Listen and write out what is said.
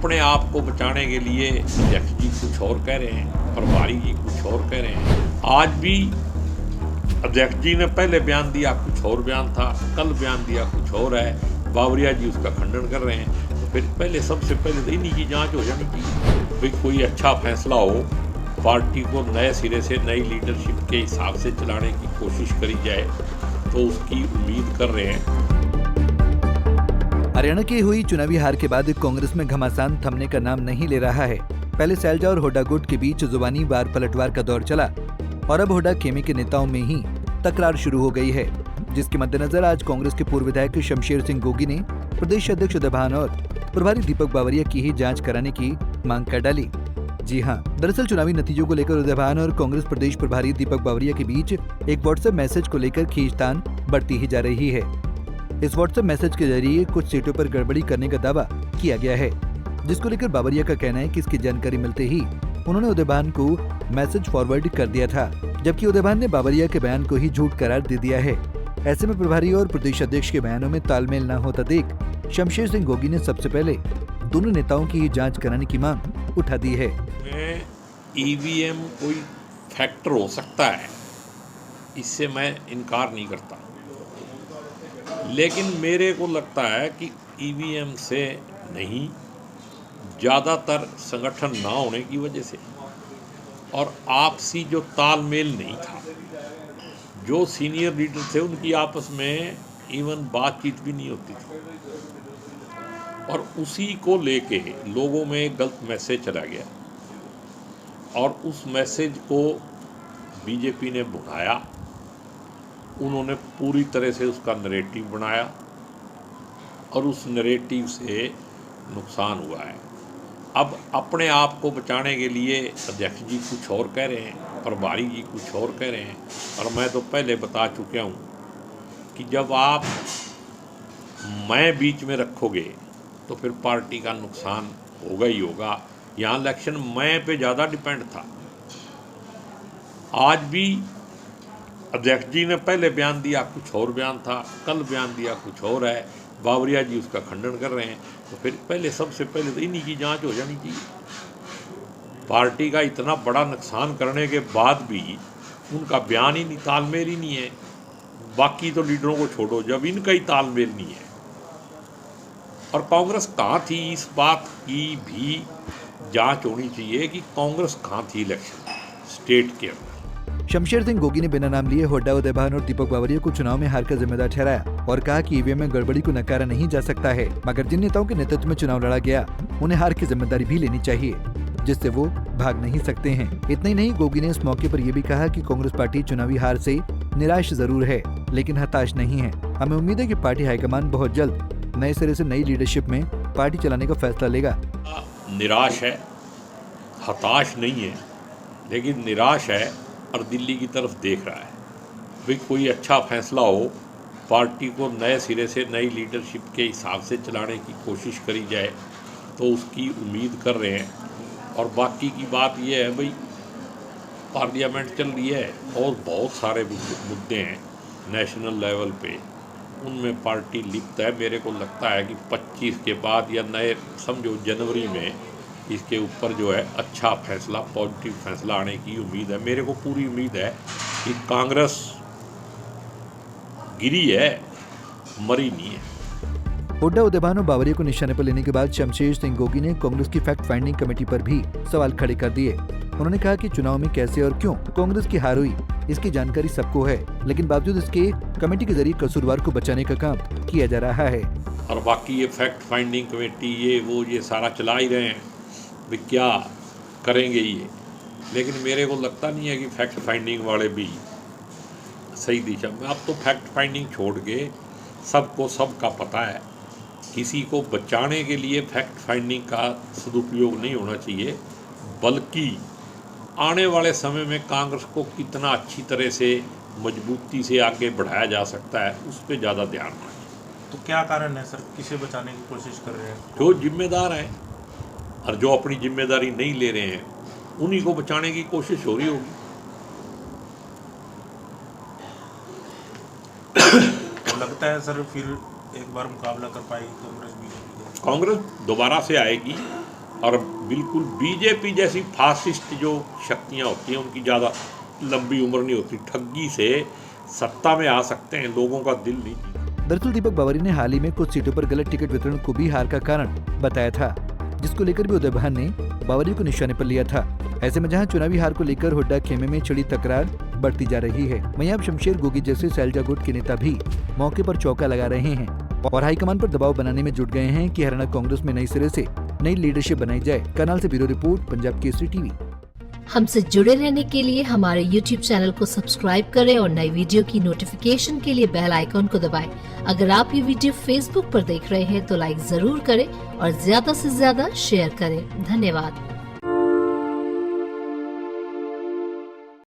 अपने आप को बचाने के लिए अध्यक्ष जी कुछ और कह रहे हैं, प्रभारी जी कुछ और कह रहे हैं। आज भी अध्यक्ष जी ने पहले बयान दिया कुछ और बयान था, कल बयान दिया कुछ और है, बावरिया जी उसका खंडन कर रहे हैं। तो फिर पहले सबसे पहले तो इन्हीं की जांच हो जानी चाहिए। भाई कोई अच्छा फैसला हो, पार्टी को नए सिरे से नई लीडरशिप के हिसाब से चलाने की कोशिश करी जाए, तो उसकी उम्मीद कर रहे हैं। हरियाणा की हुई चुनावी हार के बाद कांग्रेस में घमासान थमने का नाम नहीं ले रहा है। पहले सैलजा और होडा गुट के बीच जुबानी वार पलटवार का दौर चला और अब होडा खेमे के नेताओं में ही तकरार शुरू हो गई है, जिसके मद्देनजर आज कांग्रेस के पूर्व विधायक शमशेर सिंह गोगी ने प्रदेश अध्यक्ष उदय भान और प्रभारी दीपक बावरिया की ही जांच कराने की मांग कर डाली। जी हां, दरअसल चुनावी नतीजों को लेकर उदय भान और कांग्रेस प्रदेश प्रभारी दीपक बावरिया के बीच एक व्हाट्सएप मैसेज को लेकर खींचतान बढ़ती ही जा रही है। इस व्हाट्सएप मैसेज के जरिए कुछ सीटों पर गड़बड़ी करने का दावा किया गया है, जिसको लेकर बावरिया का कहना है कि इसकी जानकारी मिलते ही उन्होंने उदय भान को मैसेज फॉरवर्ड कर दिया था, जबकि उदय भान ने बावरिया के बयान को ही झूठ करार दे दिया है। ऐसे में प्रभारी और प्रदेश अध्यक्ष के बयानों में तालमेल न होता देख शमशेर सिंह गोगी ने सबसे पहले दोनों नेताओं की जांच कराने की मांग उठा दी है। ईवीएम कोई फैक्टर हो सकता है, इससे मैं इनकार नहीं करता, लेकिन मेरे को लगता है कि ईवीएम से नहीं, ज़्यादातर संगठन ना होने की वजह से और आपसी जो तालमेल नहीं था। जो सीनियर लीडर थे उनकी आपस में इवन बातचीत भी नहीं होती थी, और उसी को लेके लोगों में गलत मैसेज चला गया और उस मैसेज को बीजेपी ने भुनाया। उन्होंने पूरी तरह से उसका नरेटिव बनाया और उस नरेटिव से नुकसान हुआ है। अब अपने आप को बचाने के लिए अध्यक्ष जी कुछ और कह रहे हैं, प्रभारी जी कुछ और कह रहे हैं, और मैं तो पहले बता चुका हूँ कि जब आप मैं बीच में रखोगे तो फिर पार्टी का नुकसान होगा ही होगा। यहाँ इलेक्शन मैं पे ज़्यादा डिपेंड था। आज भी अध्यक्ष जी ने पहले बयान दिया कुछ और बयान था, कल बयान दिया कुछ और है, बावरिया जी उसका खंडन कर रहे हैं। तो फिर पहले सबसे पहले तो इन्हीं की जांच हो जानी चाहिए। पार्टी का इतना बड़ा नुकसान करने के बाद भी उनका बयान ही नहीं, तालमेल ही नहीं है। बाकी तो लीडरों को छोड़ो, जब इनका ही तालमेल नहीं है। और कांग्रेस कहाँ थी, इस बात की भी जांच होनी चाहिए कि कांग्रेस कहाँ थी इलेक्शन स्टेट के अंदर। शमशेर सिंह गोगी ने बिना नाम लिए होड्डा, उदय भान और दीपक बावरिया को चुनाव में हार का जिम्मेदार ठहराया और कहा कि ईवीएम में गड़बड़ी को नकारा नहीं जा सकता है, मगर जिन नेताओं के नेतृत्व में चुनाव लड़ा गया उन्हें हार की जिम्मेदारी भी लेनी चाहिए, जिससे वो भाग नहीं सकते हैं। इतना ही नहीं, गोगी ने इस मौके पर यह भी कहा कि कांग्रेस पार्टी चुनावी हार से निराश जरूर है, लेकिन हताश नहीं है। हमें उम्मीद है कि पार्टी हाईकमान बहुत जल्द नए सिरे से नई लीडरशिप में पार्टी चलाने का फैसला लेगा। निराश है, हताश नहीं है, लेकिन निराश है और दिल्ली की तरफ देख रहा है। भाई कोई अच्छा फैसला हो, पार्टी को नए सिरे से नई लीडरशिप के हिसाब से चलाने की कोशिश करी जाए, तो उसकी उम्मीद कर रहे हैं। और बाकी की बात यह है, भाई पार्लियामेंट चल रही है और बहुत सारे मुद्दे हैं नेशनल लेवल पे, उनमें पार्टी लिप्त है। मेरे को लगता है कि 25 के बाद या नए समझो जनवरी में इसके ऊपर जो है अच्छा फैसला, पॉजिटिव फैसला आने की उम्मीद है। मेरे को पूरी उम्मीद है कि कांग्रेस गिरी है, मरी नहीं है। होड्डा, उदय भान और बावरिया को निशाने पर लेने के बाद शमशेर सिंह गोगी ने कांग्रेस की फैक्ट फाइंडिंग कमेटी पर भी सवाल खड़े कर दिए। उन्होंने कहा कि चुनाव में कैसे और क्यों कांग्रेस की हार हुई इसकी जानकारी सबको है, लेकिन बावजूद इसके कमेटी के जरिए कसूरवार को बचाने का काम किया जा रहा है। और बाकी ये फैक्ट फाइंडिंग कमेटी ये सारा चला ही रहे हैं, वे क्या करेंगे ये। लेकिन मेरे को लगता नहीं है कि फैक्ट फाइंडिंग वाले भी सही दिशा में। अब तो फैक्ट फाइंडिंग छोड़ के सबको सबका पता है। किसी को बचाने के लिए फैक्ट फाइंडिंग का सदुपयोग नहीं होना चाहिए, बल्कि आने वाले समय में कांग्रेस को कितना अच्छी तरह से मजबूती से आगे बढ़ाया जा सकता है, उस पर ज़्यादा ध्यान देना चाहिए। तो क्या कारण है सर, किसे बचाने की कोशिश कर रहे हैं? जो जिम्मेदार हैं और जो अपनी जिम्मेदारी नहीं ले रहे हैं, उन्हीं को बचाने की कोशिश हो रही होगी। लगता है सर फिर एक बार मुकाबला कर पाएगी कांग्रेस बीजेपी? कांग्रेस दोबारा से आएगी, और बिल्कुल बीजेपी जैसी फासिस्ट जो शक्तियां होती हैं उनकी ज़्यादा लंबी उम्र नहीं होती, ठगी से सत्ता में आ सकते हैं, लोगों का दिल नहीं। दरअसल दीपक बावरी ने हाल ही में कुछ सीटों पर गलत टिकट वितरण को भी हार का कारण बताया था, जिसको लेकर भी उदय भान ने बावरी को निशाने पर लिया था। ऐसे में जहां चुनावी हार को लेकर हुड्डा खेमे में छिड़ी तकरार बढ़ती जा रही है, वहीं अब शमशेर गोगी जैसे सैलजा गुट के नेता भी मौके पर चौका लगा रहे हैं और हाईकमान पर दबाव बनाने में जुट गए हैं कि हरियाणा कांग्रेस में नई सिरे से नई लीडरशिप बनाई जाए। करनाल से bureau report, Punjab Kesari TV. हमसे जुड़े रहने के लिए हमारे YouTube चैनल को सब्सक्राइब करें और नई वीडियो की नोटिफिकेशन के लिए बेल आइकॉन को दबाएं। अगर आप ये वीडियो Facebook पर देख रहे हैं तो लाइक जरूर करें और ज्यादा से ज्यादा शेयर करें। धन्यवाद।